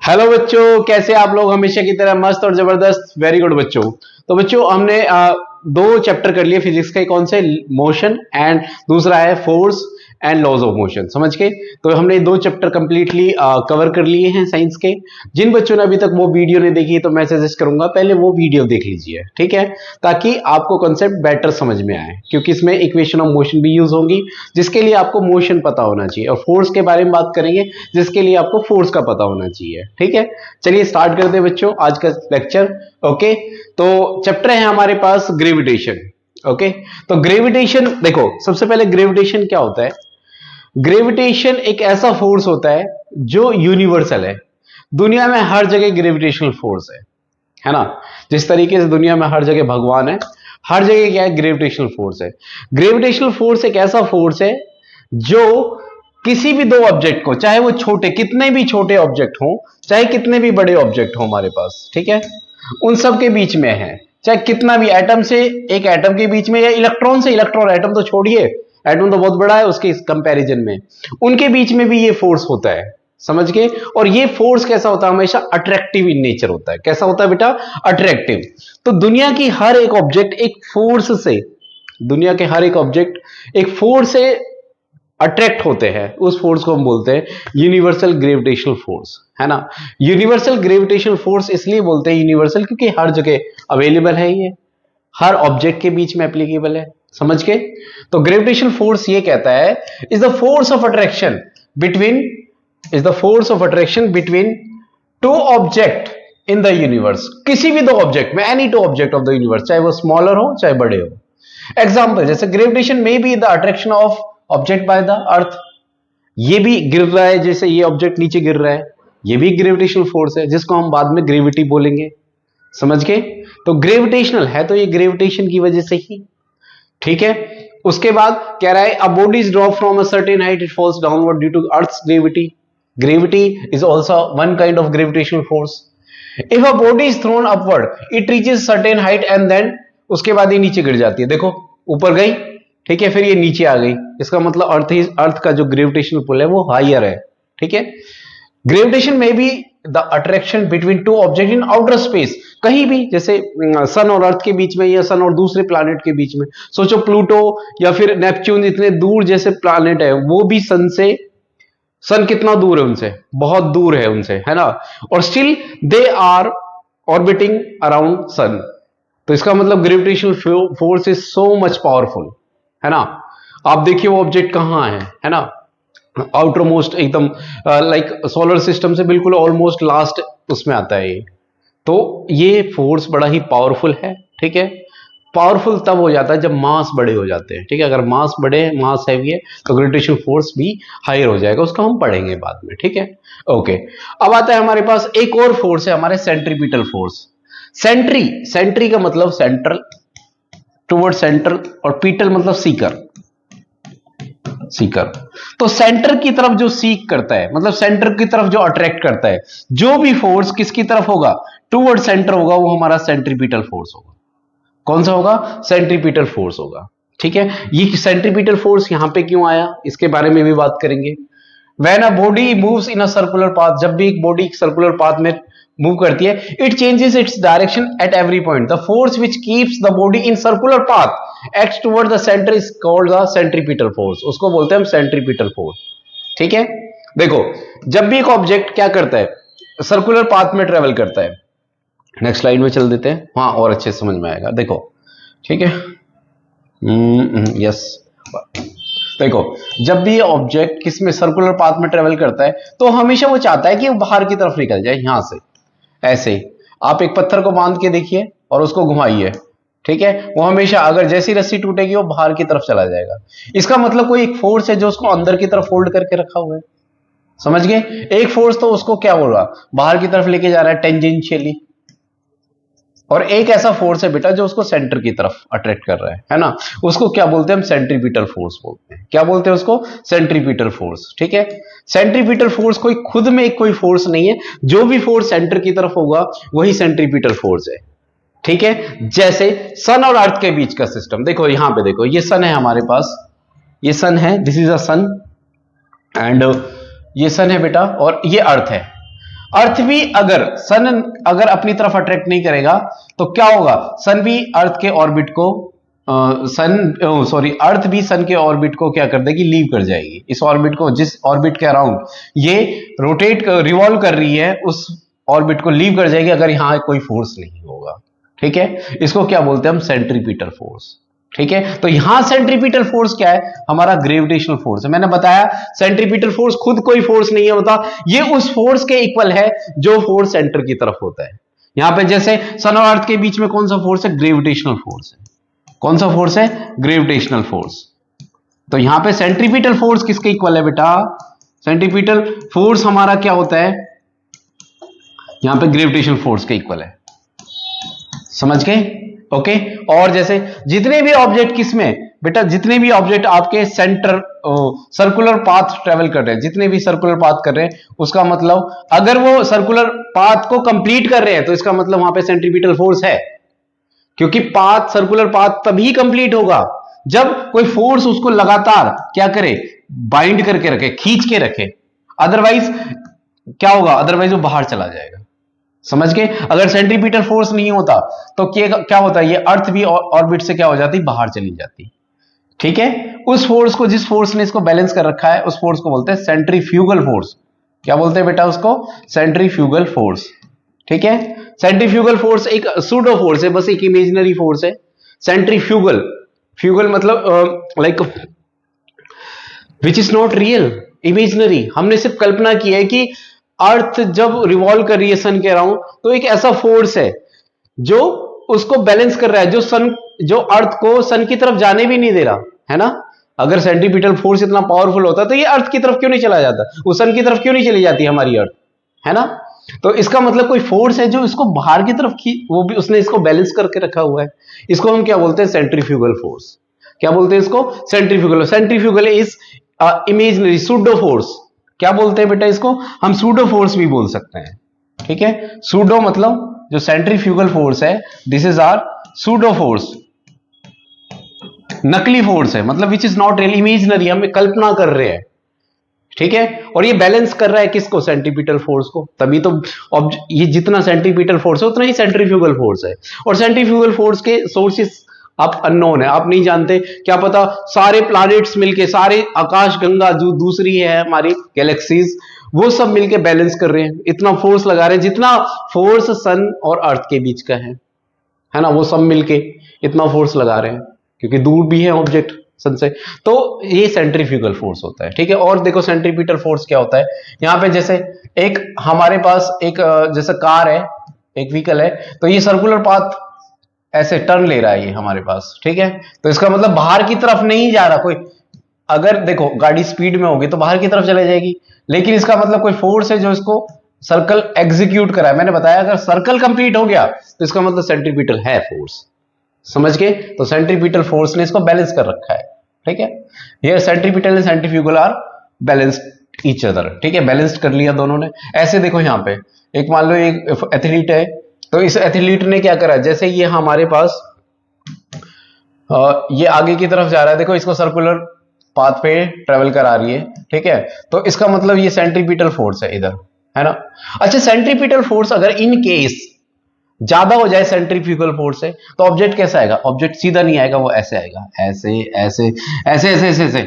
Hello बच्चों, कैसे आप लोग? हमेशा की तरह मस्त और जबरदस्त। वेरी गुड बच्चों। तो बच्चों हमने दो चैप्टर कर लिए फिजिक्स के। कौन से? मोशन एंड दूसरा है force and laws of motion. समझ के? तो हमने दो चैप्टर कंप्लीटली कवर कर लिए हैं साइंस के। जिन बच्चों ने अभी तक वो वीडियो नहीं देखी तो मैं सजेस्ट करूंगा पहले वो वीडियो देख लीजिए, ठीक है, ताकि आपको कॉन्सेप्ट बेटर समझ में आए, क्योंकि इसमें इक्वेशन ऑफ मोशन भी यूज होंगी, जिसके लिए आपको मोशन पता होना चाहिए, और फोर्स के बारे में बात करेंगे जिसके लिए आपको फोर्स का पता होना चाहिए। ठीक है, चलिए स्टार्ट करते हैं बच्चों आज का लेक्चर। ओके, तो चैप्टर है हमारे पास ग्रेविटेशन। ओके, तो ग्रेविटेशन देखो, सबसे पहले ग्रेविटेशन क्या होता है? ग्रेविटेशन एक ऐसा फोर्स होता है जो यूनिवर्सल है। दुनिया में हर जगह ग्रेविटेशनल फोर्स है ना? जिस तरीके से दुनिया में हर जगह भगवान है, हर जगह क्या है? ग्रेविटेशनल फोर्स है। ग्रेविटेशनल फोर्स एक ऐसा फोर्स है जो किसी भी दो ऑब्जेक्ट को, चाहे वो छोटे, कितने भी छोटे ऑब्जेक्ट हो, चाहे कितने भी बड़े ऑब्जेक्ट हो हमारे पास, ठीक है, उन सब के बीच में है। चाहे कितना भी एटम से एक एटम के बीच में, या इलेक्ट्रॉन से इलेक्ट्रॉन, एटम तो छोड़िए, एटम तो बहुत बड़ा है उसके कंपैरिजन में, उनके बीच में भी ये फोर्स होता है। समझ गए? और ये फोर्स कैसा होता है? हमेशा अट्रैक्टिव इन नेचर होता है। कैसा होता है बेटा? अट्रैक्टिव। तो दुनिया की हर एक ऑब्जेक्ट एक फोर्स से, दुनिया के हर एक ऑब्जेक्ट एक फोर्स से अट्रैक्ट होते हैं। उस फोर्स को हम बोलते हैं यूनिवर्सल ग्रेविटेशनल फोर्स, है ना? यूनिवर्सल ग्रेविटेशनल फोर्स इसलिए बोलते हैं यूनिवर्सल क्योंकि हर जगह अवेलेबल है, ये हर ऑब्जेक्ट के बीच में एप्लीकेबल है। समझ के? तो ग्रेविटेशनल फोर्स ये कहता है is the force of attraction between, is the force of attraction between two object in the universe. किसी भी दो ऑब्जेक्ट में, any two object of the universe, चाहे वो स्मॉलर हो चाहे बड़े हो। एग्जाम्पल, जैसे ग्रेविटेशन में be the attraction of object by the earth. ये भी गिर रहा है, जैसे ये ऑब्जेक्ट नीचे गिर रहा है, ये भी ग्रेविटेशनल फोर्स है, जिसको हम बाद में ग्रेविटी बोलेंगे। समझ गए? तो ग्रेविटेशनल है तो ये ग्रेविटेशन की वजह से ही। ठीक है, उसके बाद कह रहा है a body is drop from a certain height, it falls downward due to earth's gravity. Gravity is also one kind of gravitational force. If a body is thrown upward it reaches certain height and then, उसके बाद ये नीचे गिर जाती है। देखो, ऊपर गई, ठीक है, फिर ये नीचे आ गई। इसका मतलब अर्थ का जो ग्रेविटेशनल पुल है वो हायर है। ठीक है, ग्रेविटेशन में भी the attraction between two object in outer space, कहीं भी, जैसे सन और अर्थ के बीच में, या सन और दूसरे प्लैनेट के बीच में। सोचो प्लूटो या फिर नेपच्यून, इतने दूर जैसे प्लैनेट है, वो भी सन से, सन कितना दूर है उनसे? बहुत दूर है उनसे, है ना? और still they are orbiting around sun. तो इसका मतलब gravitational force is so much powerful, है ना? आप देखिए वो ऑब्जेक्ट कहां है ना? आउटर मोस्ट एकदम, लाइक सोलर सिस्टम से बिल्कुल ऑलमोस्ट लास्ट उसमें आता है ये। तो ये फोर्स बड़ा ही पावरफुल है। ठीक है, पावरफुल तब हो जाता है जब मास बड़े हो जाते हैं। ठीक है, अगर मास बड़े, मास हैवी है तो ग्रेविटेशन फोर्स भी हायर हो जाएगा, उसको हम पढ़ेंगे बाद में। ठीक है, ओके। अब आता है हमारे पास एक और फोर्स है, हमारे सेंट्रीपिटल फोर्स। सेंट्री का मतलब सेंट्रल, टुवर्ड सेंट्रल, और पीटल मतलब सीकर, सीकर। तो सेंटर की तरफ जो सीक करता है, मतलब सेंटर की तरफ जो अट्रैक्ट करता है, जो भी फोर्स किसकी तरफ होगा? टुवर्ड सेंटर होगा, वो हमारा सेंट्रीपिटल फोर्स होगा। कौन सा होगा? सेंट्रीपिटल फोर्स होगा। ठीक है, ये सेंट्रीपिटल फोर्स यहां पे क्यों आया, इसके बारे में भी बात करेंगे। When a body moves in a circular path, जब भी एक बॉडी सर्कुलर पाथ में मूव करती है, it changes its direction at every point. The force which keeps the body in circular path acts toward the centre is called the centripetal force. उसको बोलते हैं हम सेंट्रीपिटल फोर्स। ठीक है, देखो, जब भी एक ऑब्जेक्ट क्या करता है? सर्कुलर पाथ में ट्रेवल करता है। नेक्स्ट स्लाइड में चल देते हैं, हाँ, और अच्छे समझ में आएगा। देखो, ठीक है, यस, देखो, जब भी ऑब्जेक्ट किसमें सर्कुलर पाथ में ट्रेवल करता है तो हमेशा वो चाहता है कि वो बाहर की तरफ निकल जाए, यहां से। ऐसे ही आप एक पत्थर को बांध के देखिए और उसको घुमाइए, ठीक है, वो हमेशा, अगर जैसी रस्सी टूटेगी वो बाहर की तरफ चला जाएगा। इसका मतलब कोई एक फोर्स है जो उसको अंदर की तरफ होल्ड करके रखा हुआ है। समझ गए? एक फोर्स तो उसको क्या बोल रहा, बाहर की तरफ लेके जा रहा है, टेंजेंशियली, और एक ऐसा फोर्स है बेटा जो उसको सेंटर की तरफ अट्रैक्ट कर रहा है ना? उसको क्या बोलते हैं हम? सेंट्रीपिटल फोर्स बोलते हैं। क्या बोलते हैं उसको? Centripetal force. ठीक है, सेंट्रीपिटल फोर्स कोई खुद में एक कोई फोर्स नहीं है, जो भी फोर्स सेंटर की तरफ होगा वही सेंट्रीपिटल फोर्स है। ठीक है, जैसे सन और अर्थ के बीच का सिस्टम। देखो यहां पे, देखो ये सन है हमारे पास, ये सन है, this is a sun, and ये सन है बेटा, और ये अर्थ है। अर्थ भी अगर सन अगर अपनी तरफ अट्रैक्ट नहीं करेगा तो क्या होगा, सन भी अर्थ के ऑर्बिट को अर्थ भी सन के ऑर्बिट को क्या कर देगी, लीव कर जाएगी। इस ऑर्बिट को, जिस ऑर्बिट के अराउंड ये रिवॉल्व कर रही है, उस ऑर्बिट को लीव कर जाएगी अगर यहां कोई फोर्स नहीं होगा। ठीक है, इसको क्या बोलते हैं हम, सेंट्रीपिटल फोर्स। ठीक है, तो यहां सेंट्रीपिटल फोर्स क्या है, हमारा ग्रेविटेशनल फोर्स है। मैंने बताया सेंट्रीपिटल फोर्स खुद कोई फोर्स नहीं है होता, ये उस फोर्स के इक्वल है जो फोर्स सेंटर की तरफ होता है। यहां पे जैसे सन और अर्थ के बीच में कौन सा फोर्स है, ग्रेविटेशनल फोर्स है। कौन सा फोर्स है, ग्रेविटेशनल फोर्स। तो यहां पे सेंट्रीपिटल फोर्स किसके इक्वल है बेटा, सेंट्रीपिटल फोर्स हमारा क्या होता है, यहां पे ग्रेविटेशनल फोर्स के इक्वल है। समझ गए, ओके। और जैसे जितने भी ऑब्जेक्ट किसमें बेटा, जितने भी ऑब्जेक्ट आपके सेंटर सर्कुलर पाथ ट्रेवल कर रहे हैं, जितने भी सर्कुलर पाथ कर रहे हैं, उसका मतलब अगर वो सर्कुलर पाथ को कंप्लीट कर रहे हैं तो इसका मतलब वहां पे सेंट्रीपिटल फोर्स है। क्योंकि पाथ, सर्कुलर पाथ तभी कंप्लीट होगा जब कोई फोर्स उसको लगातार क्या करे, बाइंड करके रखे, खींच के रखे। अदरवाइज क्या होगा, अदरवाइज वो बाहर चला जाएगा। समझ गए, अगर सेंट्रीपिटल फोर्स नहीं होता तो क्या होता है, ये अर्थ भी ऑर्बिट से क्या हो जाती, बाहर चली जाती। ठीक है, उस फोर्स को, जिस फोर्स ने इसको बैलेंस कर रखा है, उस फोर्स को बोलते हैं सेंट्रीफ्यूगल फोर्स। क्या बोलते हैं बेटा उसको, सेंट्रीफ्यूगल फोर्स। ठीक है, सेंट्रीफ्यूगल फोर्स एक सूडो फोर्स है, बस एक इमेजिनरी फोर्स है। सेंट्रीफ्यूगल, फ्यूगल मतलब like which is not real, imaginary. हमने सिर्फ कल्पना की है कि अर्थ जब रिवॉल्व कर रही है सन के अराउंड तो एक ऐसा फोर्स है जो उसको बैलेंस कर रहा है, जो अर्थ को सन की तरफ जाने भी नहीं दे रहा है ना। अगर सेंट्रीपिटल फोर्स इतना पावरफुल होता तो ये अर्थ की तरफ क्यों नहीं चला जाता, वो सन की तरफ क्यों नहीं चली जाती हमारी अर्थ, है ना। तो इसका मतलब कोई फोर्स है जो इसको बाहर की तरफ वो भी उसने इसको बैलेंस करके रखा हुआ है। इसको हम क्या बोलते हैं, सेंट्रीफ्यूगल फोर्स। क्या बोलते हैं इसको, centrifugal. Centrifugal is imaginary pseudo force. क्या बोलते हैं बेटा इसको, हम सूडो फोर्स भी बोल सकते हैं। ठीक है, सूडो मतलब जो सेंट्रीफ्यूगल फोर्स है, this is our pseudo force, नकली फोर्स है, मतलब which is not real, imaginary, हम कल्पना कर रहे हैं। ठीक है, और ये बैलेंस कर रहा है किसको, सेंट्रीपिटल फोर्स को। तभी तो ये जितना सेंट्रीपिटल फोर्स है उतना ही सेंट्रीफ्यूगल फोर्स है। और सेंट्रीफ्यूगल फोर्स के सोर्सेस आप अननोन है, आप नहीं जानते। क्या पता सारे प्लैनेट्स मिलके, सारे आकाश गंगा जो दूसरी है हमारी गैलेक्सीज, वो सब मिलके बैलेंस कर रहे हैं, इतना फोर्स लगा रहे हैं जितना फोर्स सन और अर्थ के बीच का है ना। वो सब मिलके इतना फोर्स लगा रहे हैं क्योंकि दूर भी है ऑब्जेक्ट सन से। तो ये सेंट्रीफ्यूगल फोर्स होता है। ठीक है, और देखो सेंट्रीपिटल फोर्स क्या होता है। यहां पे जैसे एक हमारे पास एक जैसे कार है, एक व्हीकल है, तो ये सर्कुलर पाथ ऐसे टर्न ले रहा है ये हमारे पास। ठीक है, तो इसका मतलब बाहर की तरफ नहीं जा रहा कोई। अगर देखो गाड़ी स्पीड में होगी तो बाहर की तरफ चले जाएगी, लेकिन इसका मतलब कोई फोर्स है जो इसको सर्कल एग्जीक्यूट करा है। मैंने बताया अगर सर्कल कंप्लीट हो गया तो इसका मतलब सेंट्रीपिटल है फोर्स। समझ गए, तो सेंट्रीपिटल फोर्स ने इसको बैलेंस कर रखा है। ठीक है, ये centripetal and centrifugal are balanced each other. ठीक है, बैलेंस्ड कर लिया दोनों ने। ऐसे देखो यहां पे एक मान लो एक एथलीट है, तो इस एथलीट ने क्या करा, जैसे ये हमारे पास ये आगे की तरफ जा रहा है, देखो इसको सर्कुलर पाथ पे ट्रेवल करा रही है। ठीक है, तो इसका मतलब ये सेंट्रीपिटल फोर्स है इधर, है ना। अच्छा, सेंट्रीपिटल फोर्स अगर इन केस ज्यादा हो जाए सेंट्रीफ्यूगल फोर्स से तो ऑब्जेक्ट कैसा आएगा, ऑब्जेक्ट सीधा नहीं आएगा, वो ऐसे आएगा, ऐसे ऐसे ऐसे ऐसे ऐसे ऐसे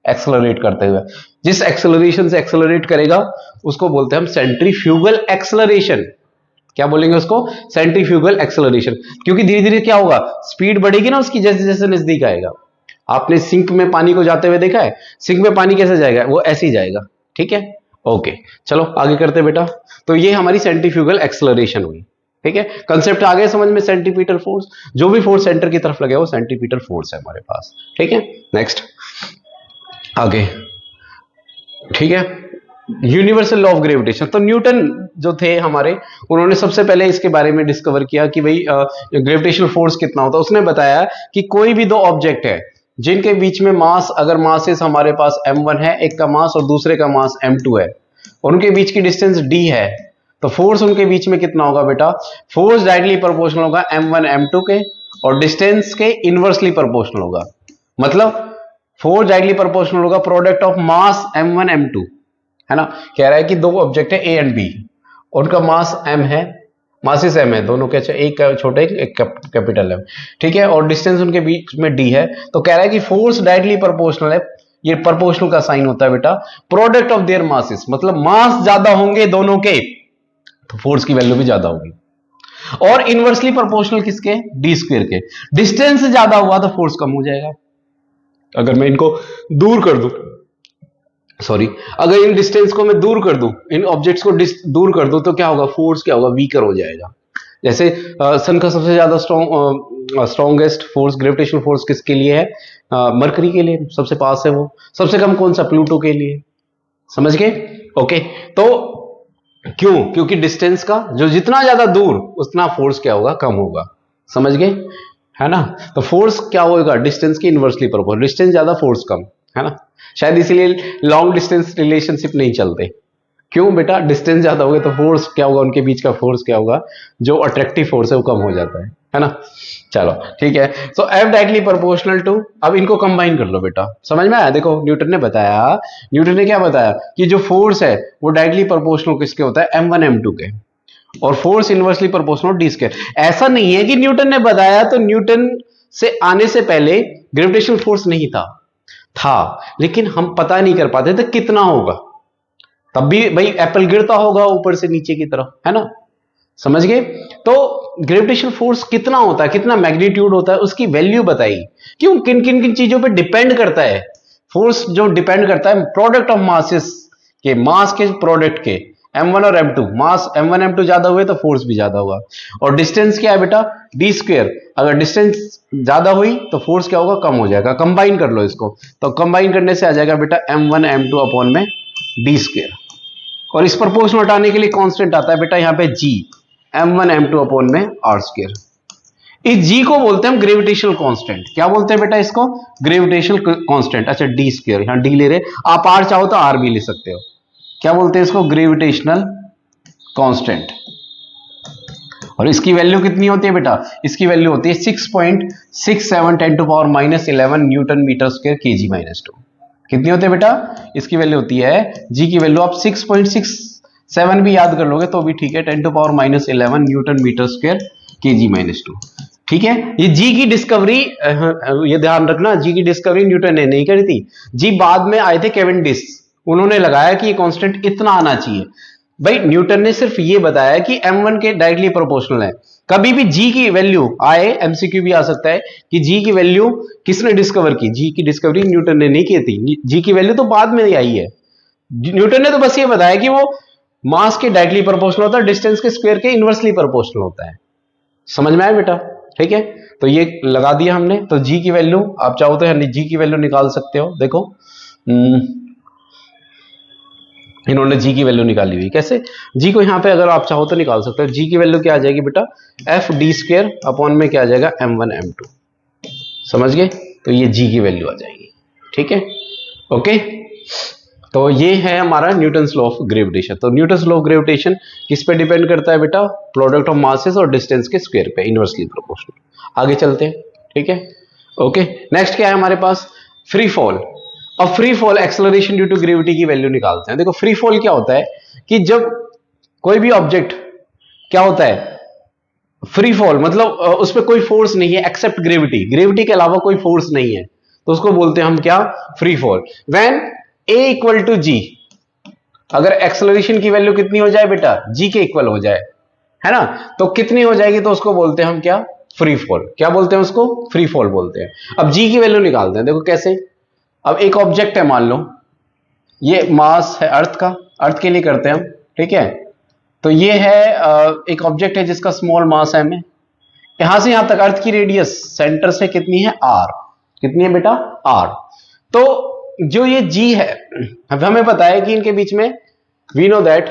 एक्सेलरेट करते हुए। जिस एक्सेलरेशन से एक्सेलरेट करेगा उसको बोलते हैं हम सेंट्रीफ्यूगल एक्सेलरेशन। क्या बोलेंगे उसको, सेंट्रीफ्यूगल एक्सेलरेशन। क्योंकि धीरे धीरे क्या होगा, स्पीड बढ़ेगी ना उसकी, जैसे जैसे नजदीक आएगा। आपने सिंक में पानी को जाते हुए देखा है, सिंक में पानी कैसे जाएगा, वो ऐसे ही जाएगा। ठीक है, ओके, चलो आगे करते बेटा। तो ये हमारी सेंट्रीफ्यूगल एक्सेलरेशन हुई। ठीक है, कंसेप्ट आ गया समझ में, सेंट्रीपिटल फोर्स, जो भी फोर्स सेंटर की तरफ लगे वो सेंट्रीपिटल फोर्स है हमारे पास। ठीक है, नेक्स्ट आगे। ठीक है, यूनिवर्सल लॉ ऑफ ग्रेविटेशन। तो न्यूटन जो थे हमारे, उन्होंने सबसे पहले इसके बारे में डिस्कवर किया कि भाई ग्रेविटेशनल फोर्स कितना होता है। उसने बताया कि कोई भी दो ऑब्जेक्ट है जिनके बीच में मास, अगर मासेस हमारे पास m1 है, एक का मास और दूसरे का मास m2 है, उनके बीच की डिस्टेंस d है, तो फोर्स उनके बीच में कितना होगा बेटा, फोर्स डायरेक्टली प्रोपोर्शनल होगा m1 m2 के, और डिस्टेंस के इनवर्सली प्रोपोर्शनल होगा। मतलब फोर्स डायरेक्टली प्रोपोर्शनल होगा product of mass m1 m2, है ना। कह रहा है कि दो ऑब्जेक्ट है a एंड b, उनका मास m है, मासिस m है दोनों के, अच्छा एक छोटे एक कैपिटल है, ठीक है, और डिस्टेंस उनके बीच में d है। तो कह रहा है कि फोर्स डायरेक्टली प्रोपोर्शनल है, ये प्रोपोर्शनल का साइन होता है बेटा, प्रोडक्ट ऑफ देयर मासेस, मतलब मास ज्यादा होंगे दोनों के तो फोर्स की वैल्यू भी ज्यादा होगी, और इनवर्सली प्रोपोर्शनल किसके, डी स्क्वायर के। डिस्टेंस ज्यादा हुआ तो फोर्स कम हो जाएगा। अगर मैं इनको दूर कर दूं, सॉरी, अगर इन डिस्टेंस को मैं दूर कर दूं, इन ऑब्जेक्ट्स को दूर कर दूं, तो क्या होगा, फोर्स क्या होगा, वीकर हो जाएगा। जैसे सन का सबसे ज्यादा स्ट्रॉन्गेस्ट फोर्स, ग्रेविटेशनल फोर्स किसके लिए है, मरकरी के लिए, सबसे पास है वो। सबसे कम कौन सा, प्लूटो के लिए। समझ गए, ओके। तो क्यों, क्योंकि डिस्टेंस का जो जितना ज्यादा दूर उतना फोर्स क्या होगा, कम होगा। समझ गए, है ना। तो फोर्स क्या होगा, डिस्टेंस की इनवर्सली प्रोपोर्शनल, डिस्टेंस ज्यादा फोर्स कम, है ना। शायद इसीलिए लॉन्ग डिस्टेंस रिलेशनशिप नहीं चलते। क्यों बेटा, डिस्टेंस ज्यादा होगा तो फोर्स क्या होगा, उनके बीच का फोर्स क्या होगा, जो अट्रैक्टिव फोर्स है वो कम हो जाता है ना। चलो ठीक है, सो एफ डायरेक्टली प्रोपोर्शनल टू, अब इनको कंबाइन कर लो बेटा, समझ में आया। देखो न्यूटन ने बताया, न्यूटन ने क्या बताया कि जो फोर्स है वो डायरेक्टली प्रोपोर्शनल किसके होता है, m1 m2 के, और force inversely proportional D square. ऐसा नहीं है कि न्यूटन ने बताया तो न्यूटन से आने से पहले ग्रेविटेशनल फोर्स नहीं था, लेकिन हम पता नहीं कर पाते थे कितना होगा। तब भी भाई एप्पल गिरता होगा ऊपर से नीचे की तरफ, है ना। समझ गए। तो ग्रेविटेशनल फोर्स कितना होता है, कितना मैग्नीट्यूड होता है, उसकी वैल्यू बताई। क्यों, किन किन किन चीजों पे डिपेंड करता है फोर्स, जो डिपेंड करता है प्रोडक्ट ऑफ मासेस के, मास के प्रोडक्ट के, m1 और m2, मास m1 m2 ज्यादा हुए तो फोर्स भी ज्यादा होगा। और डिस्टेंस क्या है बेटा, डी स्क्वायर, अगर डिस्टेंस ज्यादा हुई तो फोर्स क्या होगा, कम हो जाएगा। कंबाइन कर लो इसको, तो कंबाइन करने से आ जाएगा बेटा m1 m2 अपॉन में डी स्क्वायर, और इस प्रोपोर्शन हटाने के लिए कांस्टेंट आता है बेटा यहाँ पे g, m1 m2 अपॉन में r स्क्वायर। इस g को बोलते हैं हम ग्रेविटेशनल कांस्टेंट। क्या बोलते हैं बेटा इसको, ग्रेविटेशनल कांस्टेंट। अच्छा d स्क्वायर, यहाँ d ले रहे, आप r चाहो तो r भी ले सकते हो। क्या बोलते हैं इसको, ग्रेविटेशनल कांस्टेंट। और इसकी वैल्यू कितनी होती है बेटा, इसकी वैल्यू होती है 6.67 10 to power -11 newton metre square kg -2। कितनी होती है बेटा, इसकी वैल्यू होती है, जी की वैल्यू आप 6.67 भी याद कर लोगे तो भी ठीक है, 10 to power -11 newton metre square kg -2। ठीक है, ये जी की डिस्कवरी, ये ध्यान रखना, जी की डिस्कवरी न्यूटन ने नहीं करी थी, जी बाद में आए थे कैवेंडिश, उन्होंने लगाया कि ये कांस्टेंट इतना आना चाहिए। भाई न्यूटन ने सिर्फ ये बताया कि m1 के डायरेक्टली प्रोपोर्शनल है। कभी भी जी की वैल्यू आए, एमसीक्यू भी आ सकता है कि जी की वैल्यू किसने डिस्कवर की, जी की डिस्कवरी न्यूटन ने नहीं की थी, जी की वैल्यू तो बाद में आई है। न्यूटन ने तो बस ये बताया कि वो मास के डायरेक्टली प्रोपोर्शनल होता है, डिस्टेंस के स्क्वायर के इनवर्सली प्रोपोर्शनल होता है। समझ में आया बेटा, ठीक है। तो ये लगा दिया हमने, तो जी की वैल्यू आप चाहो तो जी की वैल्यू निकाल सकते हो। देखो इन्होंने जी की वैल्यू निकाली हुई, कैसे, जी को यहां पे अगर आप चाहो तो निकाल सकते हो। जी की वैल्यू क्या आ जाएगी बेटा, एफ डी स्क्वायर अपॉन में क्या आ जाएगा, m1 m2। समझ गए, तो ये जी की वैल्यू आ जाएगी, ठीक है, ओके। तो ये है हमारा न्यूटन्स लॉ ऑफ ग्रेविटेशन। तो न्यूटन्स लॉ ऑफ ग्रेविटेशन किस पे डिपेंड करता है बेटा, प्रोडक्ट ऑफ मासेस और डिस्टेंस के स्क्वायर पे, इनवर्सली प्रोपोर्शनल। आगे चलते हैं, ठीक है, ओके। नेक्स्ट क्या है हमारे पास, फ्री फॉल। अब free fall acceleration due to gravity की वैल्यू निकालते हैं। देखो फ्री फॉल क्या होता है कि जब कोई भी ऑब्जेक्ट क्या होता है, फ्री फॉल मतलब उस पर कोई फोर्स नहीं है एक्सेप्ट ग्रेविटी, ग्रेविटी के अलावा कोई फोर्स नहीं है, तो उसको बोलते हैं हम क्या, free fall. When a equal to G, अगर एक्सेलरेशन की वैल्यू कितनी हो जाए बेटा, g के इक्वल हो जाए, है ना, तो कितनी हो जाएगी, तो उसको बोलते हैं हम क्या, फ्री फॉल। क्या बोलते हैं उसको, फ्री फॉल बोलते हैं। अब g की वैल्यू निकालते हैं, देखो कैसे। अब एक ऑब्जेक्ट है, मान लो ये मास है अर्थ का, अर्थ के लिए करते हैं हम, ठीक है। तो ये है एक ऑब्जेक्ट है जिसका स्मॉल मास है में, यहां से यहां तक अर्थ की रेडियस सेंटर से कितनी है, r। कितनी है बेटा, r। तो जो ये g है, अब हमें पता है कि इनके बीच में we know that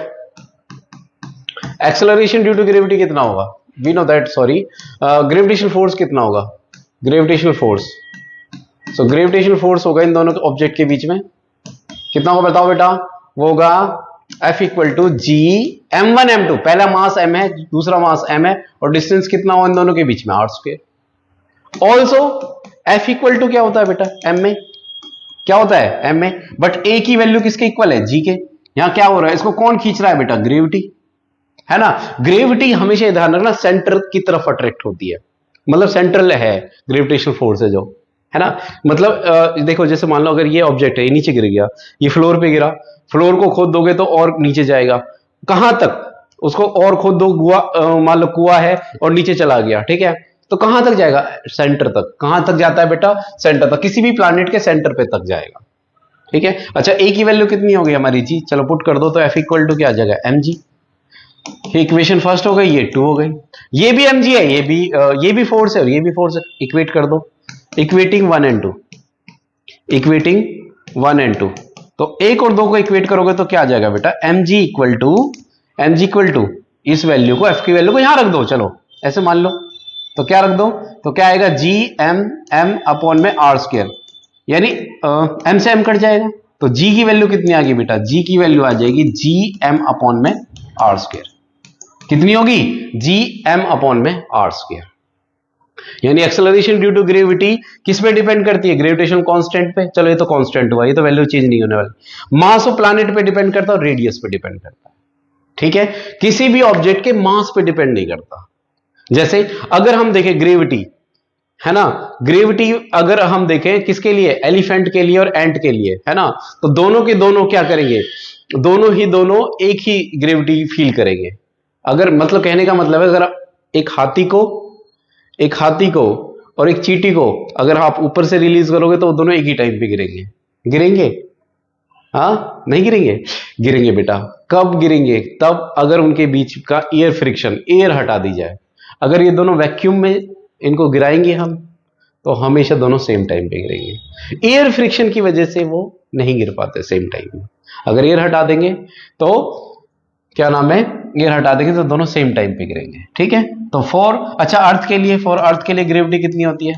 acceleration due to gravity कितना होगा, we know that, sorry, gravitational force कितना होगा, gravitational force. So gravitational force होगा इन दोनों ऑब्जेक्ट के बीच में, कितना होगा बताओ बेटा, वो होगा F equal to ji m1 m2, पहला मास m है, दूसरा मास m है, और डिस्टेंस कितना हो इन दोनों के बीच में, r square. Also F equal to क्या होता है बेटा, m में, क्या होता है, m में, बट a की वैल्यू किसके इक्वल है, g के। यहां क्या हो रहा है, इसको कौन खींच रहा है बेटा, ग्रेविटी। है ना। ग्रेविटी हमेशा ध्यान रखना सेंटर की तरफ अट्रैक्ट होती है, मतलब सेंट्रल है ग्रेविटेशनल फोर्स है जो, है ना। मतलब देखो जैसे मान लो अगर ये ऑब्जेक्ट है, ये नीचे गिर गया, ये फ्लोर पे गिरा, फ्लोर को खोद दोगे तो और नीचे जाएगा, कहां तक उसको और खोद दो, मान लो कुआं है और नीचे चला गया, ठीक है, तो कहां तक जाएगा, सेंटर तक। कहां तक जाता है बेटा, सेंटर तक, किसी भी प्लैनेट के सेंटर पे तक जाएगा, ठीक है। अच्छा ए की वैल्यू कितनी हो गई हमारी जी, चलो पुट कर दो, तो एफ इक्वल टू क्या आ जाएगा एम जी, इक्वेशन फर्स्ट हो गई, ये 2 हो गई, ये भी एम जी है, ये भी फोर्स है और ये भी फोर्स है, इक्वेट कर दो, इक्वेटिंग 1 एंड 2, इक्वेटिंग 1 एंड 2, तो एक और दो को इक्वेट करोगे तो क्या आ जाएगा बेटा, एम जी इक्वल टू इस वैल्यू को, एफ की वैल्यू को यहां रख दो, चलो ऐसे मान लो, तो क्या रख दो, तो क्या आएगा जी एम अपॉन में आर स्क्वायर, यानी एम से एम कट जाएगा, तो जी की वैल्यू कितनी आ गई बेटा, जी की वैल्यू आ जाएगी जी एम अपॉन में आर स्क्वायर, कितनी होगी, जी एम अपॉन में आर स्क्वायर। यानी एक्सेलरेशन ड्यू टू ग्रेविटी किस पे डिपेंड करती है, ग्रेविटेशन कांस्टेंट पे, चलो ये तो कांस्टेंट हुआ, ये तो वैल्यू चेंज नहीं होने वाली। मास ऑफ प्लैनेट पे डिपेंड करता है और रेडियस पे डिपेंड करता है, ठीक है, किसी भी ऑब्जेक्ट के मास पे डिपेंड नहीं करता। जैसे अगर हम देखें ग्रेविटी, है ना, ग्रेविटी अगर हम देखें किसके लिए, एलिफेंट के लिए और एंट के लिए, है ना, तो दोनों के दोनों क्या करेंगे, दोनों एक ही ग्रेविटी फील करेंगे। अगर मतलब कहने का मतलब है, अगर एक हाथी को और एक चींटी को अगर आप ऊपर से रिलीज करोगे तो वो दोनों एक ही टाइम पे गिरेंगे, हाँ नहीं गिरेंगे, गिरेंगे बेटा। कब गिरेंगे, तब अगर उनके बीच का एयर फ्रिक्शन, एयर हटा दी जाए। अगर ये दोनों वैक्यूम में इनको गिराएंगे हम, तो हमेशा दोनों सेम टाइम पे गिरेंगे। एयर फ्रिक्शन की वजह से वो नहीं गिर पाते सेम टाइम में। अगर एयर हटा देंगे तो क्या नाम है, एयर हटा देंगे तो दोनों सेम टाइम पे गिरेंगे, ठीक है। तो अच्छा अर्थ के लिए ग्रेविटी कितनी होती है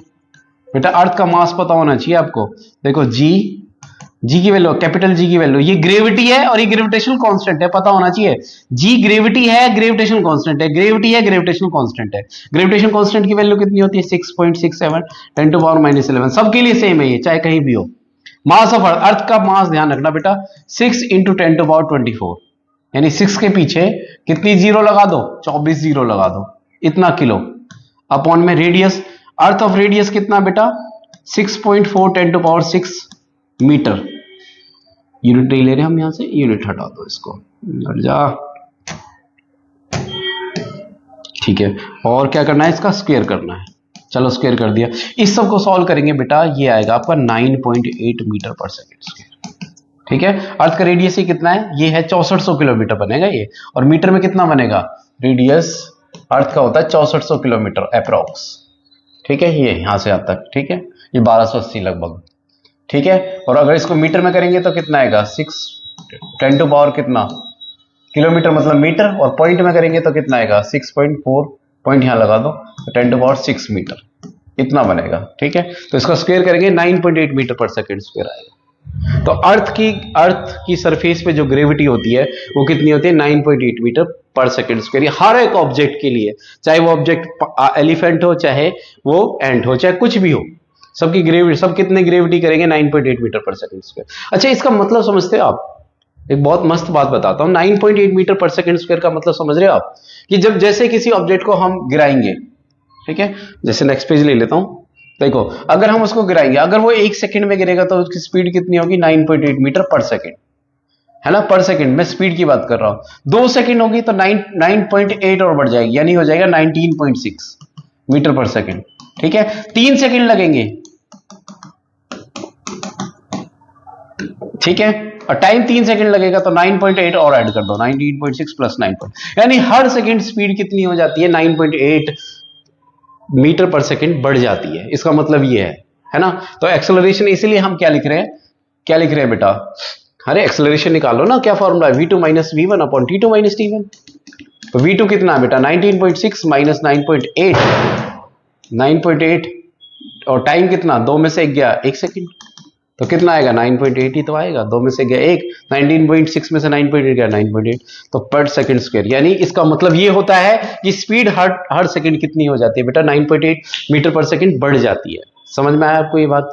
बेटा, अर्थ का मास पता होना चाहिए आपको। देखो जी की वैल्यू, कैपिटल जी की वैल्यू, ये ग्रेविटी है और ये ग्रेविटेशनल कांस्टेंट है, पता होना चाहिए। जी ग्रेविटी है, ग्रेविटेशनल कांस्टेंट है, ग्रेविटी है, ग्रेविटेशनल कांस्टेंट है। ग्रेविटेशनल कांस्टेंट की वैल्यू कितनी होती है, 6.67 10 टू पावर -11, सबके लिए सेम है ये, चाहे कहीं भी हो। मास ऑफ अर्थ का मास ध्यान रखना बेटा, 6 इंटू 10 टू पावर 24, यानी 6 के पीछे कितनी जीरो लगा दो, 24 जीरो लगा दो, इतना किलो, अपॉन में रेडियस, अर्थ ऑफ रेडियस कितना बेटा, 6.4 10 टू पावर 6 मीटर। यूनिट नहीं ले रहे हम, यहां से यूनिट हटा दो, इसको हट जा, ठीक है। और क्या करना है, इसका स्क्वायर करना है, चलो स्क्वायर कर दिया। इस सब को सॉल्व करेंगे बेटा, ये आएगा आपका 9.8 मीटर पर सेकेंड स्क्वायर, ठीक है। अर्थ का रेडियस ही कितना है, ये है 6400 किलोमीटर बनेगा ये, और मीटर में कितना बनेगा, रेडियस अर्थ का होता है 6400 किलोमीटर अप्रोक्स, ठीक है, ये यहां से आता है, ठीक है, ये 1280 लगभग, ठीक है। और अगर इसको मीटर में करेंगे तो कितना आएगा, 6 10 टू पावर कितना, किलोमीटर मतलब मीटर, और पॉइंट में करेंगे तो कितना आएगा, 6.4, पॉइंट यहां लगा दो, 10 टू पावर 6 मीटर, इतना बनेगा, ठीक है। तो इसका स्क्वायर करेंगे 9.8 मीटर पर सेकेंड स्क्वायर आएगा। तो अर्थ की सरफेस पे जो ग्रेविटी होती है वो कितनी होती है, 9.8 मीटर पर सेकेंड स्क्वायर। ये हर एक ऑब्जेक्ट के लिए, चाहे वो ऑब्जेक्ट एलिफेंट हो, चाहे वो एंट हो, चाहे कुछ भी हो, सबकी ग्रेविटी, सब कितने ग्रेविटी करेंगे, 9.8 मीटर पर सेकेंड स्क्वायर। अच्छा इसका मतलब समझते हो आप, एक बहुत मस्त बात बताता हूं, 9.8 मीटर पर सेकेंड स्क्वायर का मतलब समझ रहे हो आप, कि जब जैसे किसी ऑब्जेक्ट को हम गिराएंगे, ठीक है, जैसे नेक्स्ट पेज ले लेता हूं, देखो अगर हम उसको गिराएंगे, अगर वो 1 सेकंड में गिरेगा तो उसकी स्पीड कितनी होगी, 9.8 मीटर पर सेकेंड, है ना, पर सेकंड, मैं स्पीड की बात कर रहा हूं। 2 सेकंड होगी तो 9.8 और बढ़ जाएगी, यानी हो जाएगा 19.6 मीटर पर सेकंड, ठीक है। 3 सेकंड लगेंगे, ठीक है, और टाइम 3 सेकंड लगेगा तो 9.8 और ऐड कर दो, 19.6 प्लस 9, यानी हर सेकंड स्पीड कितनी हो जाती है, 9.8 मीटर पर सेकंड बढ़ जाती है। इसका मतलब ये है ना। तो एक्सेलरेशन, इसीलिए हम क्या लिख रहे हैं बेटा, अरे एक्सेलरेशन निकालो ना, क्या फॉर्मूला है, v2 minus v1 upon t2 minus t1। तो v2 कितना है बेटा, 19.6 माइनस 9.8, और टाइम कितना, 2 में से 1 गया 1 सेकंड, तो कितना आएगा, 9.8 ही तो आएगा, 2 में से गया 1, 19.6 में से 9.8 गया 9.8, तो पर सेकंड स्क्वायर। यानी इसका मतलब ये होता है कि स्पीड हर सेकंड कितनी हो जाती है बेटा, 9.8 मीटर पर सेकंड बढ़ जाती है। समझ में आया आपको ये बात,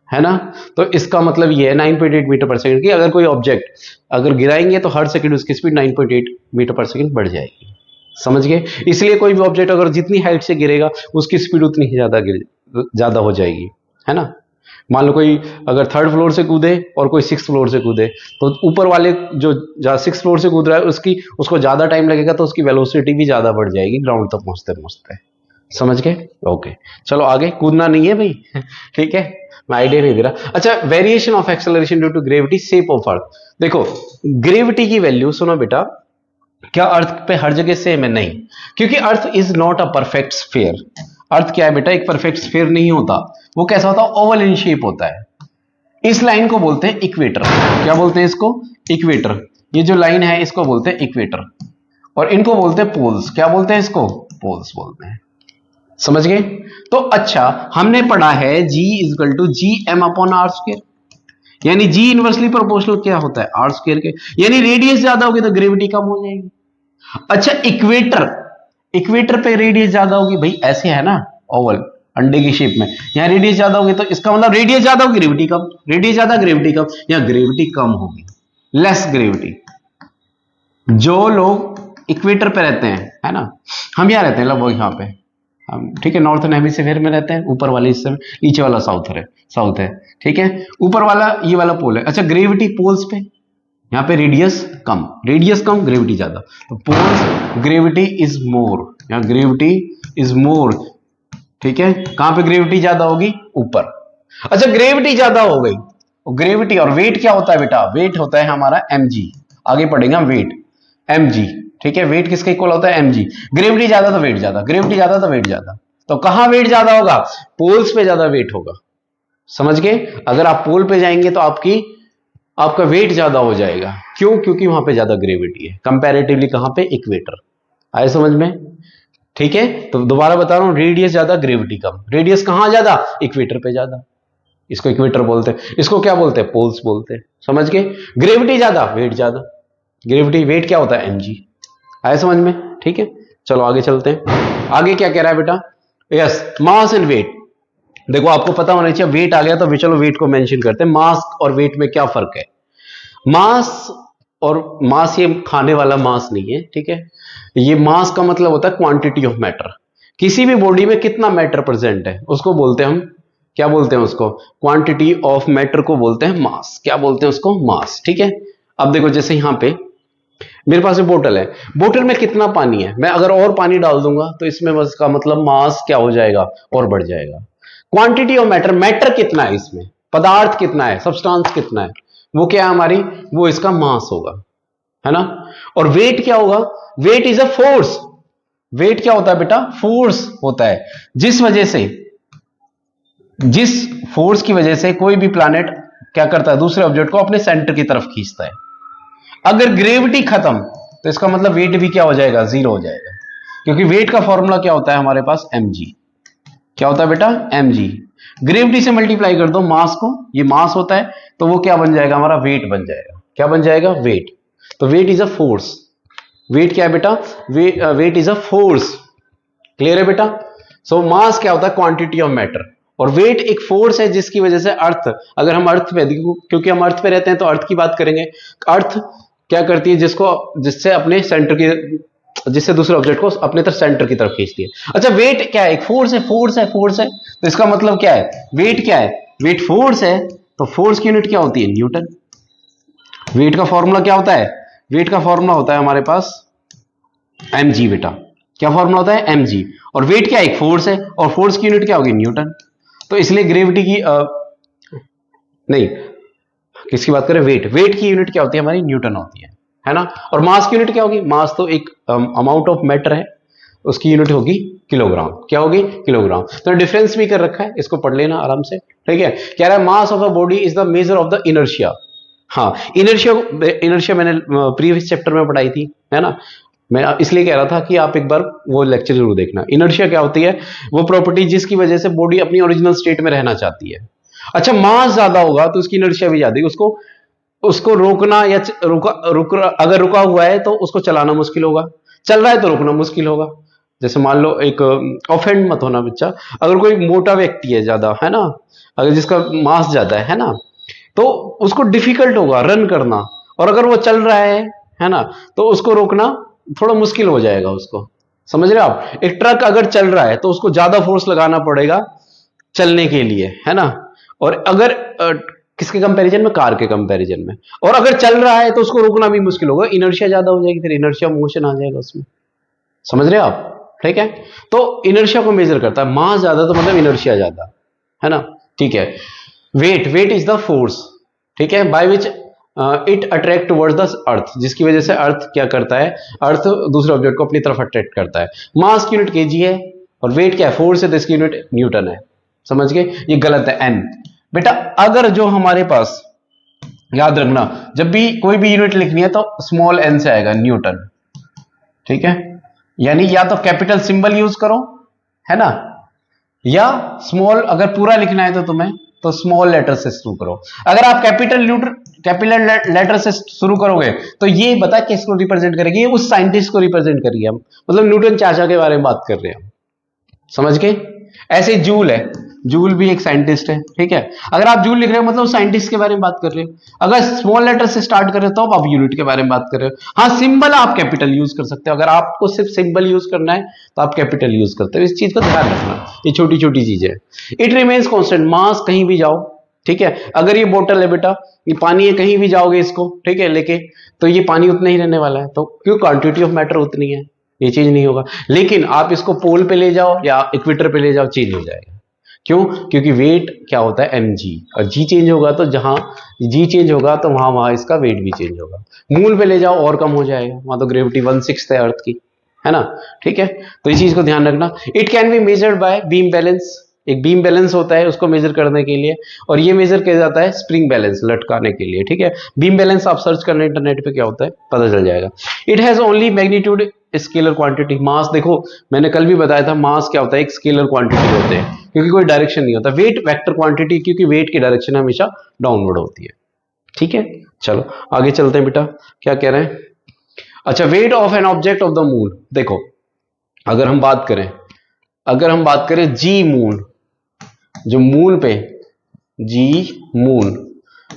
है ना। तो इसका मतलब ये है 9.8 मीटर पर सेकंड की अगर कोई ऑब्जेक्ट अगर गिराएंगे तो हर सेकंड उसकी स्पीड 9.8 मीटर पर सेकंड बढ़ जाएगी। समझ गए? इसलिए कोई भी ऑब्जेक्ट अगर जितनी हाइट से गिरेगा उसकी स्पीड उतनी ही ज्यादा हो जाएगी, है ना? मान लो कोई अगर थर्ड फ्लोर से कूदे और कोई सिक्स फ्लोर से कूदे, तो ऊपर वाले जो सिक्स फ्लोर से कूद रहा है उसको ज्यादा टाइम लगेगा, तो उसकी वेलोसिटी भी ज्यादा बढ़ जाएगी ग्राउंड तक पहुंचते पहुंचते। समझ गए? ओके, चलो आगे। कूदना नहीं है भाई ठीक है, मैं आइडिया नहीं दे रहा। अच्छा, variation of acceleration due to gravity, shape of earth. देखो, ग्रेविटी की वैल्यू सुनो बेटा, क्या अर्थ पे हर जगह सेम है? नहीं, क्योंकि earth is not a perfect sphere. Earth क्या है बेटा? एक परफेक्ट स्फीयर नहीं होता। वो कैसा होता है? ओवल इन शेप होता है। इस लाइन को बोलते हैं इक्वेटर। क्या बोलते हैं इसको? इक्वेटर। ये जो लाइन है इसको बोलते हैं इक्वेटर, और इनको बोलते हैं पोल्स। क्या बोलते हैं इसको? पोल्स बोलते हैं। समझ गए? तो अच्छा, हमने पढ़ा है G equal to G M upon R square, यानी G इनवर्सली प्रोपोर्शनल क्या होता है? आर स्क्वायर के। यानी रेडियस ज्यादा होगी तो ग्रेविटी कम हो जाएगी। अच्छा, इक्वेटर, इक्वेटर पे रेडियस ज्यादा होगी भाई, ऐसे है ना ओवल अंडे की शेप में, यहां रेडियस ज्यादा होगी तो इसका मतलब रेडियस ज्यादा होगी, ग्रेविटी कम। रेडियस ज्यादा, ग्रेविटी कम, या ग्रेविटी कम होगी, लेस ग्रेविटी। जो लोग इक्वेटर पे रहते हैं, है ना, हम यहाँ रहते हैं लगभग यहाँ पे, हम ठीक है, नॉर्थन हेमिस्फीयर में रहते हैं, ऊपर वाले हिस्से में, नीचे वाला साउथ है, ठीक है, ऊपर वाला ये वाला पोल है। अच्छा, ग्रेविटी पोल्स पे, यहाँ पे रेडियस कम, ग्रेविटी ज्यादा, तो पोल्स ग्रेविटी इज मोर, यहाँ ग्रेविटी इज मोर, ठीक है। कहां पे ग्रेविटी ज्यादा होगी? ऊपर। अच्छा, ग्रेविटी ज्यादा हो गई, ग्रेविटी और वेट क्या होता है बेटा? वेट होता है हमारा mg, आगे पढ़ेंगे हम वेट, mg, ठीक है। वेट किसके इक्वल होता है? mg। ग्रेविटी ज्यादा तो वेट ज्यादा, ग्रेविटी ज्यादा तो वेट ज्यादा, तो कहां वेट ज्यादा होगा? पोल्स पे ज्यादा वेट होगा। समझ गए? अगर आप पोल पे जाएंगे तो आपका वेट ज्यादा हो जाएगा। क्यों? क्योंकि वहां पे ज्यादा ग्रेविटी है कंपैरेटिवली। कहां पे? इक्वेटर। आए समझ में? ठीक है, तो दोबारा बता रहा हूं, रेडियस ज्यादा, ग्रेविटी कम। रेडियस कहां ज्यादा? इक्वेटर पे ज्यादा, इसको इक्वेटर बोलते हैं। इसको क्या बोलते हैं? पोल्स बोलते हैं। समझ गए? ग्रेविटी ज्यादा, वेट ज्यादा, ग्रेविटी वेट क्या होता है? mg। आए समझ में? ठीक है, चलो आगे चलते हैं। आगे क्या कह रहा है बेटा? Yes, mass and weight. देखो, आपको पता होना चाहिए, वेट आ गया तो चलो वेट को मेंशन करते हैं। मास और वेट में क्या फर्क है? मास ये खाने वाला मास नहीं है, ठीक है। ये मास का मतलब होता है क्वांटिटी ऑफ मैटर। किसी भी बॉडी में कितना मैटर प्रेजेंट है उसको बोलते हैं हम, क्या बोलते हैं उसको? क्वांटिटी ऑफ मैटर को बोलते हैं मास। क्या बोलते हैं उसको? मास, ठीक है। अब देखो, जैसे यहां पे मेरे पास बोतल है, बोतल में कितना पानी है, मैं अगर और पानी डाल दूंगा तो इसमें बस का मतलब मास क्या हो जाएगा? और बढ़ जाएगा। क्वांटिटी ऑफ मैटर, मैटर कितना है इसमें, पदार्थ कितना है, सब्सटेंस कितना है, वो क्या है हमारी? वो इसका मास होगा, है ना। और वेट क्या होगा? Weight is a force. Weight क्या होता है बेटा? फोर्स होता है, जिस फोर्स की वजह से कोई भी प्लैनेट क्या करता है? दूसरे ऑब्जेक्ट को अपने सेंटर की तरफ खींचता है। अगर ग्रेविटी खत्म तो इसका मतलब वेट भी क्या हो जाएगा? जीरो हो जाएगा, क्योंकि वेट का फॉर्मूला क्या होता है हमारे पास? mg। क्या होता है बेटा? mg। ग्रेविटी से मल्टीप्लाई कर दो मास को, ये मास होता है, तो वो क्या बन जाएगा? हमारा वेट बन जाएगा। क्या बन जाएगा? वेट। तो weight is a force. Weight क्या है बेटा? Weight is a force. Clear है बेटा? सो मास क्या होता है? Quantity of matter. और वेट एक फोर्स है जिसकी वजह से अर्थ, अगर हम अर्थ पे, क्योंकि हम अर्थ पे रहते हैं तो अर्थ की बात करेंगे। अर्थ क्या करती है? जिससे दूसरे ऑब्जेक्ट को अपने तरफ सेंटर की तरफ खींचती है। अच्छा, वेट क्या है? एक फोर्स है, फोर्स है, तो इसका मतलब क्या है? वेट क्या है? वेट फोर्स है, तो फोर्स की यूनिट क्या होती है? न्यूटन। वेट का फॉर्मूला क्या होता है? वेट का फॉर्मूला होता है हमारे पास mg बेटा। क्या फॉर्मूला होता है? mg। और वेट क्या है? एक फोर्स है, और फोर्स की यूनिट क्या होगी? न्यूटन। तो इसलिए ग्रेविटी की नहीं, किसकी बात करें? वेट की यूनिट क्या होती है हमारी? न्यूटन होती है ना। और मास की यूनिट क्या होगी? मास तो एक अमाउंट ऑफ मैटर है, उसकी यूनिट होगी किलोग्राम। क्या होगी? किलोग्राम। तो डिफरेंस भी कर रखा है, इसको पढ़ लेना आराम से, ठीक है। कह रहा है mass of a body is the measure of the inertia. हाँ, इनर्शिया मैंने प्रीवियस चैप्टर में पढ़ाई थी, है ना। मैं इसलिए कह रहा था कि आप एक बार वो लेक्चर जरूर देखना। इनर्शिया क्या होती है? वो प्रॉपर्टी जिसकी वजह से बॉडी अपनी ओरिजिनल स्टेट में रहना चाहती है। अच्छा, मास ज्यादा होगा तो उसकी इनर्शिया भी ज्यादा, उसको रोकना या अगर रुका हुआ है तो उसको चलाना मुश्किल होगा, चल रहा है तो रोकना मुश्किल होगा। जैसे मान लो, एक ऑफेंड मत होना बच्चा, अगर कोई मोटा व्यक्ति है ज्यादा, है ना, अगर जिसका मास ज्यादा है ना, तो उसको डिफिकल्ट होगा रन करना, और अगर वो चल रहा है ना, तो उसको रोकना थोड़ा मुश्किल हो जाएगा उसको, समझ रहे हो आप। एक ट्रक अगर चल रहा है तो उसको ज्यादा फोर्स लगाना पड़ेगा चलने के लिए, है ना। और अगर किसके कंपैरिजन में, कार के कंपैरिजन में। और अगर चल रहा है तो उसको रोकना भी मुश्किल होगा, इनर्शिया ज्यादा हो जाएगी, फिर इनर्शिया मोशन आ जाएगा उसमें, समझ रहे हो आप। ठीक है, तो इनर्शिया को मेजर करता है, मास ज्यादा तो मतलब इनर्शिया ज्यादा, है ना। ठीक है, वेट इज द फोर्स, ठीक है, by which it attract towards the earth, जिसकी वजह से अर्थ क्या करता है, अर्थ दूसरे ऑब्जेक्ट को अपनी तरफ अट्रैक्ट करता है। मास की यूनिट केजी है और वेट क्या है, फोर्स है, तो इसकी यूनिट न्यूटन है, समझ गए। ये गलत है, एन। बेटा अगर जो हमारे पास, याद रखना, जब भी कोई भी यूनिट लिखनी है तो स्मॉल एन से आएगा, न्यूटन, ठीक है। यानी या तो कैपिटल सिंबल यूज करो, है ना, या स्मॉल, अगर पूरा लिखना है तो तुम्हें तो स्मॉल लेटर से शुरू करो। अगर आप कैपिटल लेटर से शुरू करोगे तो ये बता किसको रिप्रेजेंट करेगी, ये उस साइंटिस्ट को रिप्रेजेंट करेगी हम, मतलब न्यूटन चाचा के बारे में बात कर रहे हैं हम, समझ गए। ऐसे जूल है, जूल भी एक साइंटिस्ट है, ठीक है। अगर आप जूल लिख रहे हो मतलब साइंटिस्ट के बारे में बात कर रहे हो। अगर स्मॉल लेटर से स्टार्ट कर रहे हो तो आप यूनिट के बारे में बात कर रहे हो। हाँ, सिंबल आप कैपिटल यूज कर सकते हो, अगर आपको सिर्फ सिंबल यूज करना है तो आप कैपिटल यूज करते हो। इस चीज का ध्यान रखना, ये छोटी छोटी चीजें। इट रिमेन्स कॉन्स्टेंट, मास कहीं भी जाओ, ठीक है। अगर ये बोतल है बेटा, ये पानी है, कहीं भी जाओगे इसको, ठीक है, लेके, तो ये पानी उतना ही रहने वाला है, तो क्यों, क्वांटिटी ऑफ मैटर उतनी है, ये चीज नहीं होगा। लेकिन आप इसको पोल पे ले जाओ या इक्वेटर पे ले जाओ, चेंज हो जाएगा। क्यों, क्योंकि वेट क्या होता है, एम जी, और जी चेंज होगा तो जहां जी चेंज होगा तो वहां वहां इसका वेट भी चेंज होगा। मून पे ले जाओ और कम हो जाएगा, वहां तो ग्रेविटी 1/6 है अर्थ की, है ना। ठीक है, तो इस चीज को ध्यान रखना। It can be measured by beam balance, एक बीम बैलेंस होता है उसको मेजर करने के लिए, और ये मेजर किया जाता है स्प्रिंग बैलेंस लटकाने के लिए, ठीक है। बीम बैलेंस आप सर्च करना इंटरनेट पे क्या होता है पता चल जाएगा। It has only magnitude scalar quantity, mass देखो मैंने कल भी बताया था, मास क्या होता है, एक स्केलर क्वांटिटी होते हैं, क्योंकि कोई डायरेक्शन नहीं होता। वेट वेक्टर क्वांटिटी, क्योंकि वेट की डायरेक्शन हमेशा डाउनवर्ड होती है, ठीक है। चलो आगे चलते हैं बेटा, क्या कह रहे हैं। अच्छा, weight of an object of the moon, देखो अगर हम बात करें जी मून, जो मून पे, जी मून,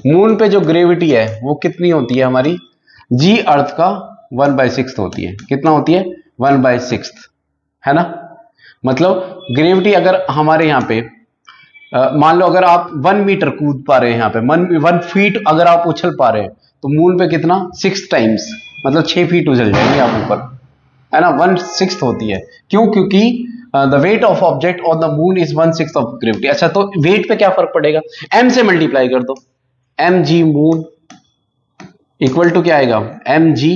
मून पे जो ग्रेविटी है वो कितनी होती है हमारी, जी अर्थ का 1/6 होती है। कितना होती है, 1/6, है ना। मतलब ग्रेविटी अगर हमारे यहाँ पे मान लो अगर आप 1 मीटर कूद पा रहे हैं, यहाँ पे 1 फीट अगर आप उछल पा रहे हैं, तो मून पे कितना, 6 टाइम्स, मतलब 6 फीट उछल जाएंगे आप ऊपर, है ना। 1/6 होती है, क्यों, क्योंकि the weight of object on the moon is 1/6 of gravity. अच्छा, तो वेट पे क्या फर्क पड़ेगा, एम से मल्टीप्लाई कर दो, M G moon equal to क्या आएगा, M G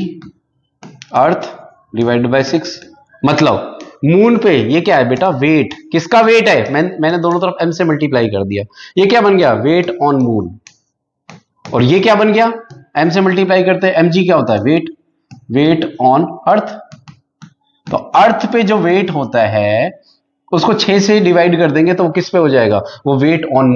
earth divided by 6। मतलब मून पे ये क्या है बेटा, वेट, किसका वेट है, मैंने दोनों तरफ एम से मल्टीप्लाई कर दिया, ये क्या बन गया, वेट ऑन मून। और ये क्या बन गया, एम से मल्टीप्लाई करते हैं, एम जी क्या होता है, वेट, वेट ऑन अर्थ। तो अर्थ पे जो वेट होता है उसको 6 से डिवाइड कर देंगे तो वो किस पे हो जाएगा, वो वेट ऑन